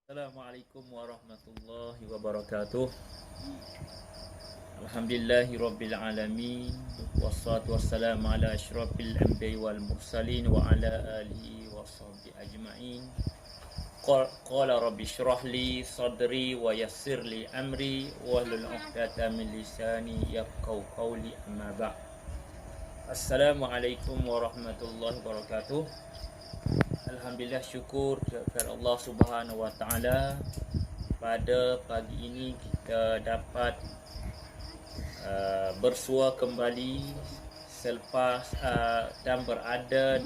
Assalamualaikum warahmatullahi wabarakatuh. Alhamdulillahi rabbil alamin. Wassalatu wassalamu ala asyrafil anbiya'i wal mursalin wa ala alihi wa sahbihi ajma'in. Qala rabbi shrah li sadri wa yassir li amri wahlul 'uqdatam min lisani yafqahu qawli, amma ba'd. Assalamualaikum warahmatullahi wabarakatuh. Alhamdulillah, syukur kepada Allah Subhanahu Wa Taala, pada pagi ini kita dapat bersua kembali selepas dan berada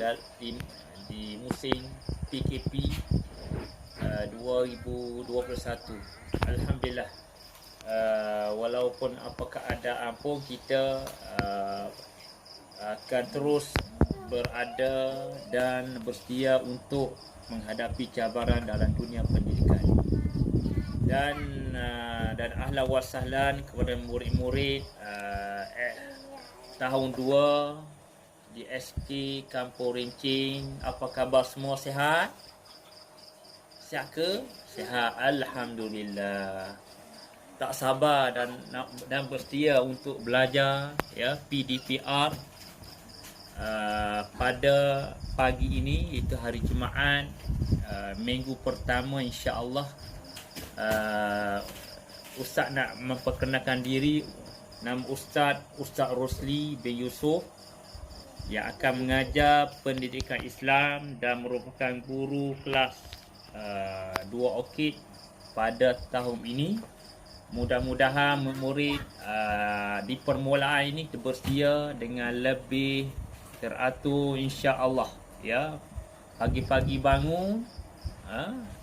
di musim PKP 2021. Alhamdulillah, walaupun apa keadaan pun kita akan terus berada dan bersedia untuk menghadapi cabaran dalam dunia pendidikan. Dan ahlan wa sahlan kepada murid-murid tahun 2 di SK Kampung Rincing. Apa khabar semua, sihat? Sihat ke? Sihat, alhamdulillah. Tak sabar dan bersedia untuk belajar ya PDPR pada pagi ini, iaitu hari Jumaat, minggu pertama, insya-Allah. Ustaz nak memperkenalkan diri. Nama Ustaz Rosli bin Yusuf, yang akan mengajar pendidikan Islam dan merupakan guru kelas 2 Okid pada tahun ini. Mudah-mudahan murid di permulaan ini bersedia dengan lebih teratur, insya-Allah ya. Pagi-pagi bangun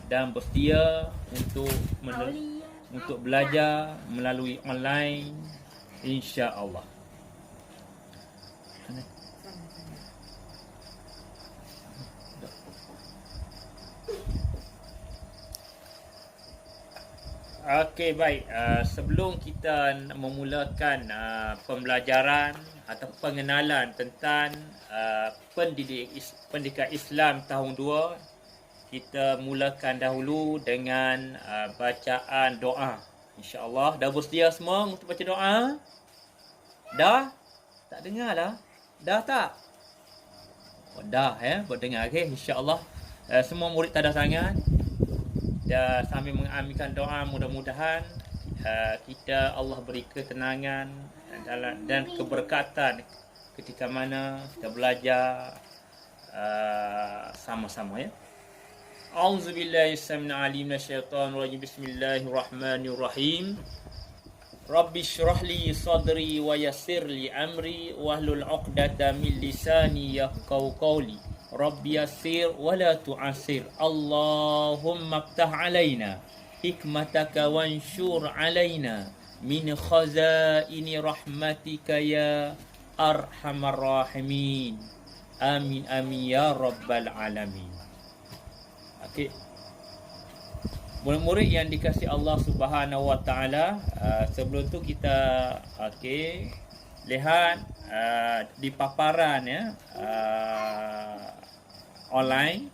dan bersedia untuk belajar melalui online, insya-Allah. Okey, baik. Sebelum kita memulakan pembelajaran atau pengenalan tentang pendidikan Islam tahun 2, kita mulakan dahulu dengan bacaan doa. InsyaAllah. Dah bersedia semua untuk baca doa? Dah? Tak dengar lah? Dah tak? Oh, dah ya, berdengar. Okey, insyaAllah. Semua murid tak ada sangat. Dan sambil mengaminkan doa, mudah-mudahan kita Allah beri ketenangan dan keberkatan ketika mana kita belajar sama-sama ya. A'udzubillahi samil alim minasyaitonir rajim. Bismillahirrahmanirrahim. Rabbi shrah li sadri wa yassir li amri wahlul 'uqdatam min lisani yafqahu qawli. Rabbi yassir wa la tu'assir. Allahumma iftah alaina hikmataka wanshur alaina min khazaini rahmatika ya arhamar rahimin. Amin amin ya rabbal alamin. Okey. Murid-murid yang dikasihi Allah Subhanahu Wa Taala, sebelum tu kita lihat di paparan ya online.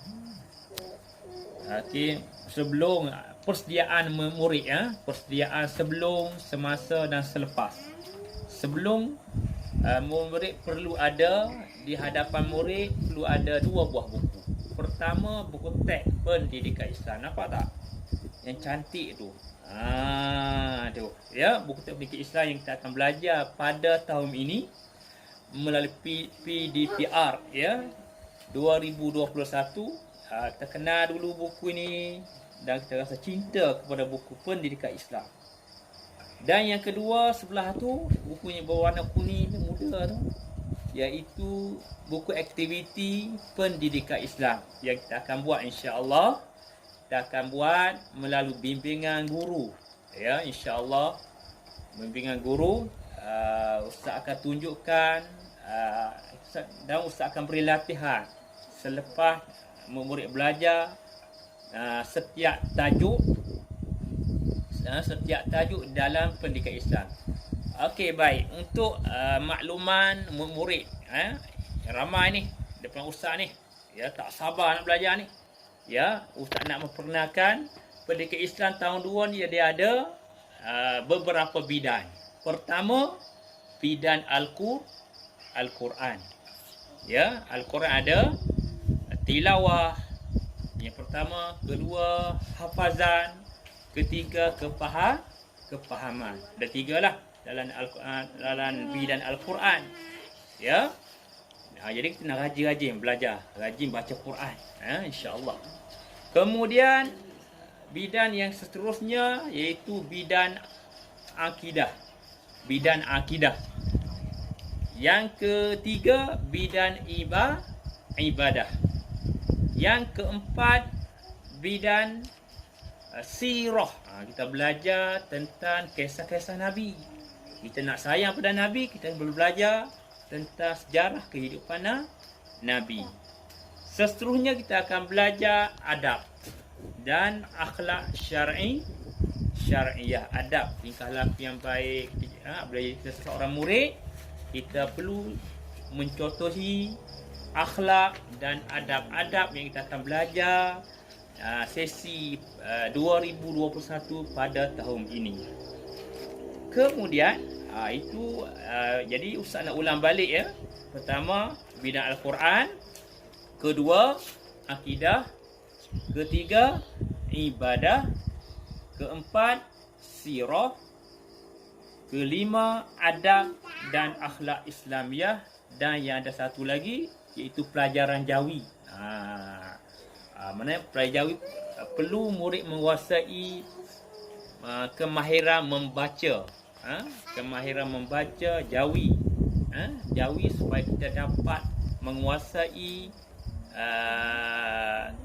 Sebelum persediaan murid ya, persediaan sebelum, semasa dan selepas. Sebelum murid perlu ada di hadapan murid, perlu ada 2 buah buku. Pertama, buku teks pendidikan Islam. Nampak tak? Yang cantik tu. Tu ya, buku teks pendidikan Islam yang kita akan belajar pada tahun ini melalui PDPR ya 2021. Kita kenal dulu buku ini dan kita rasa cinta kepada buku pendidikan Islam. Dan yang kedua, sebelah tu bukunya berwarna kuning muda tu, iaitu buku aktiviti pendidikan Islam yang kita akan buat, insya-Allah. Kita akan buat melalui bimbingan guru ya, insya-Allah. Bimbingan guru, Ustaz akan tunjukkan dan Ustaz akan beri latihan selepas murid belajar setiap tajuk dalam pendidikan Islam. Okey, baik. Untuk makluman murid ramai ni depan Ustaz ni, ya, tak sabar nak belajar ni. Ya, Ustaz nak memperkenalkan Pendidikan Islam tahun 2 ni dia ada beberapa bidan. Pertama, bidan Al-Quran. Ya, Al-Quran ada tilawah. Yang pertama, kedua hafazan, ketiga kepahaman. Ada 3 lah dalam bidan Al-Quran. Ya. Jadi kita nak rajin-rajin belajar, rajin baca Quran, insya-Allah. Kemudian bidan yang seterusnya iaitu bidan akidah. Bidan akidah. Yang ketiga bidan ibadah. Yang keempat bidan sirah. Kita belajar tentang kisah-kisah Nabi. Kita nak sayang pada Nabi, kita perlu belajar tentang sejarah kehidupan Nabi. Seterusnya kita akan belajar adab dan akhlak syar'iyah. Adab, tingkah laku yang baik. Bila kita seorang murid, kita perlu mencontohi akhlak dan adab-adab yang kita akan belajar sesi 2021 pada tahun ini. Kemudian jadi Ustaz nak ulang balik ya. Pertama, bidang Al-Quran. Kedua, akidah. Ketiga, ibadah. Keempat, sirah. Kelima, adab dan akhlak Islamiah. Dan yang ada satu lagi iaitu pelajaran jawi. Mana pelajaran jawi perlu murid menguasai kemahiran membaca. Kemahiran membaca jawi. Jawi supaya kita dapat menguasai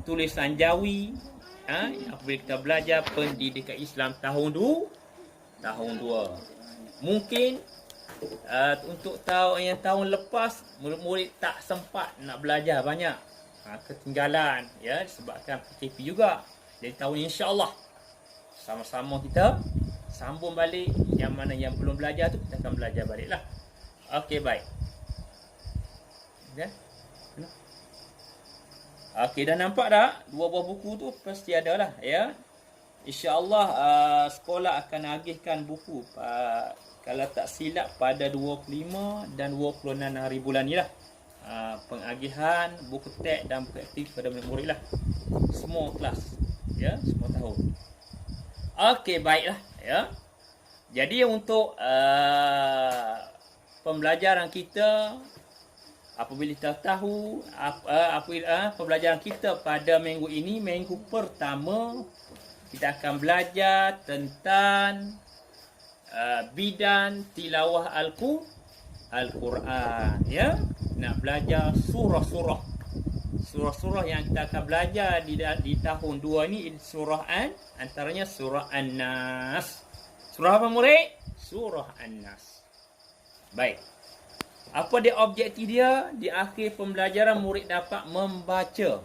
tulisan jawi. Apabila kita belajar pendidikan Islam tahun 2. Mungkin untuk tahun lepas murid-murid tak sempat nak belajar banyak. Ketinggalan ya disebabkan PKP juga. Jadi tahun ini insya-Allah sama-sama kita sambung balik. Yang mana yang belum belajar tu kita akan belajar baliklah. Okey, baik. Okay. Okey, dah nampak dah? 2 buah buku tu pasti ada lah ya. InsyaAllah sekolah akan agihkan buku kalau tak silap pada 25 dan 26 hari bulan ni lah. Pengagihan buku teks dan buku aktif pada murid lah. Semua kelas ya, semua tahun. Okey, baiklah ya. Jadi untuk pembelajaran kita, apabila kita tahu pembelajaran kita pada minggu ini, minggu pertama kita akan belajar tentang bidan tilawah Al-Quran ya. Nak belajar surah-surah. Surah-surah yang kita akan belajar di tahun 2 ni surah antaranya surah An-Nas. Surah apa murid? Surah An-Nas. Baik. Apa dia objektif dia? Di akhir pembelajaran murid dapat membaca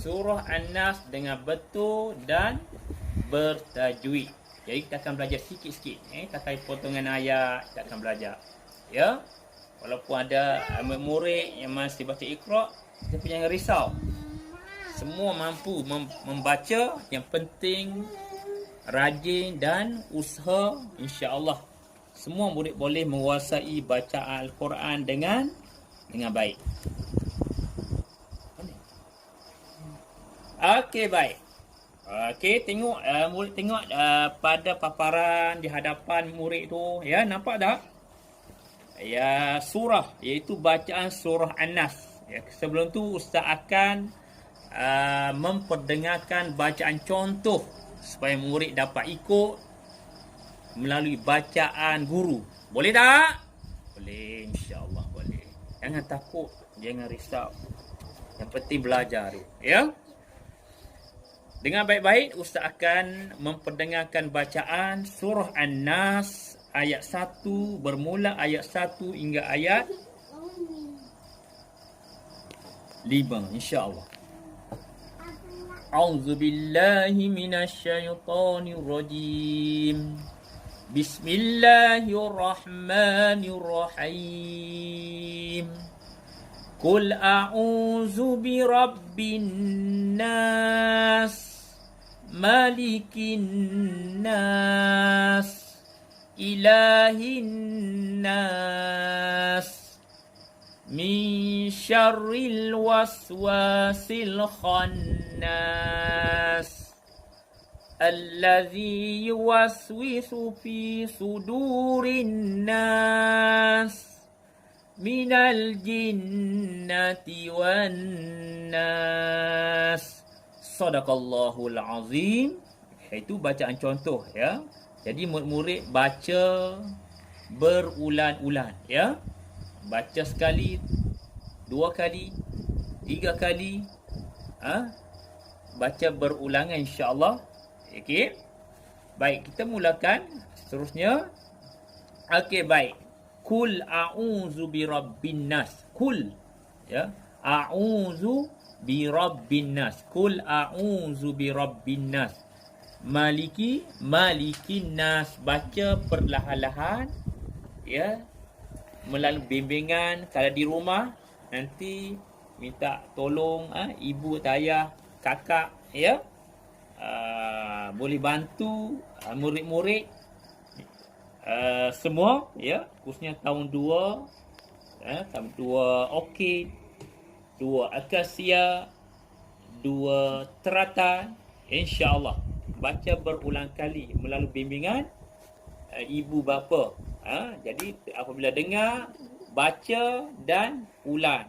surah An-Nas dengan betul dan bertajwid. Jadi kita akan belajar sikit-sikit. Terkait potongan ayat kita akan belajar. Ya. Walaupun ada murid yang masih baca Iqra, kita jangan risau. Semua mampu membaca. Yang penting rajin dan usaha, insya-Allah semua murid boleh menguasai bacaan Al-Quran dengan baik. Okey, baik. Okey, tengok murid tengok pada paparan di hadapan murid tu ya, nampak tak? Ya, surah iaitu bacaan surah An-Nas. Ya, sebelum tu ustaz akan memperdengarkan bacaan contoh supaya murid dapat ikut melalui bacaan guru. Boleh tak? Boleh, insya-Allah boleh. Jangan takut, jangan risau. Yang penting belajar tu, ya. Dengan baik-baik ustaz akan memperdengarkan bacaan surah An-Nas ayat 1 bermula ayat 1 hingga ayat 5 insya-Allah. A'udzubillahi minasyaitonir rajim. Bismillahirrahmanirrahim. Qul a'udzu birabbin nas Malikin nas, ilahin nas, min syarril waswasil khannas, alladzi yuwaswisu fi sudurin nas, minal jinnati wan nas. Sadaqallahul azim. Itu bacaan contoh ya. Jadi murid-murid baca berulang-ulang ya. Baca sekali, 2 kali, 3 kali. Baca berulangan insya-Allah. Okey. Baik, kita mulakan seterusnya. Okey, baik. Kul a'udzu birabbin nas. Kul ya. A'udzu birabbin nas. Kul a'udzu birabbin nas. Malikin nas. Baca perlahan-lahan ya, melalui bimbingan. Kalau di rumah nanti minta tolong ibu, ayah, kakak ya, boleh bantu murid-murid semua ya, khususnya tahun 2 tahun 2 Orchid, 2 Akasia, 2 Teratan, insya-Allah baca berulang kali melalui bimbingan ibu bapa. Jadi apabila dengar, baca dan ulang.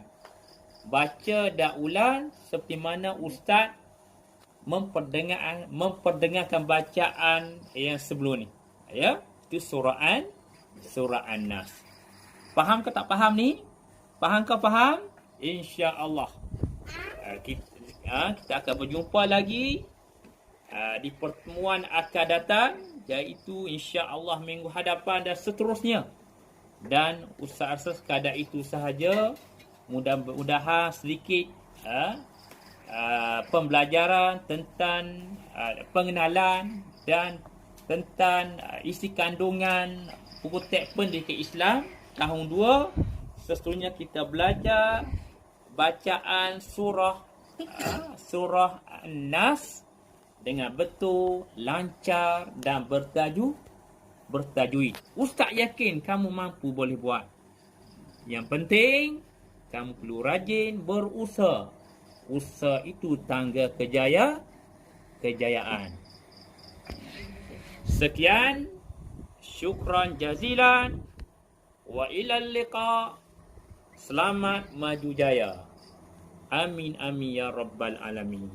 Baca dan ulang seperti mana ustaz memperdengarkan bacaan yang sebelum ni. Ya, itu surah An-Nas. Faham ke tak faham ni? Faham ke faham? Insya-Allah. Kita akan berjumpa lagi di pertemuan akan datang, iaitu insya-Allah minggu hadapan dan seterusnya. Dan Ustaz sekadar itu sahaja. Mudah-mudahan sedikit pembelajaran tentang pengenalan dan tentang isi kandungan buku teks pendidikan Islam tahun 2. Seterusnya kita belajar bacaan surah An-Nas dengan betul, lancar dan bertajwid. Ustaz yakin kamu mampu boleh buat. Yang penting kamu perlu rajin berusaha. Usaha itu tangga kejayaan. Sekian, syukran jazilan, wa ilal liqa. Selamat maju jaya. Amin amin ya rabbal alamin.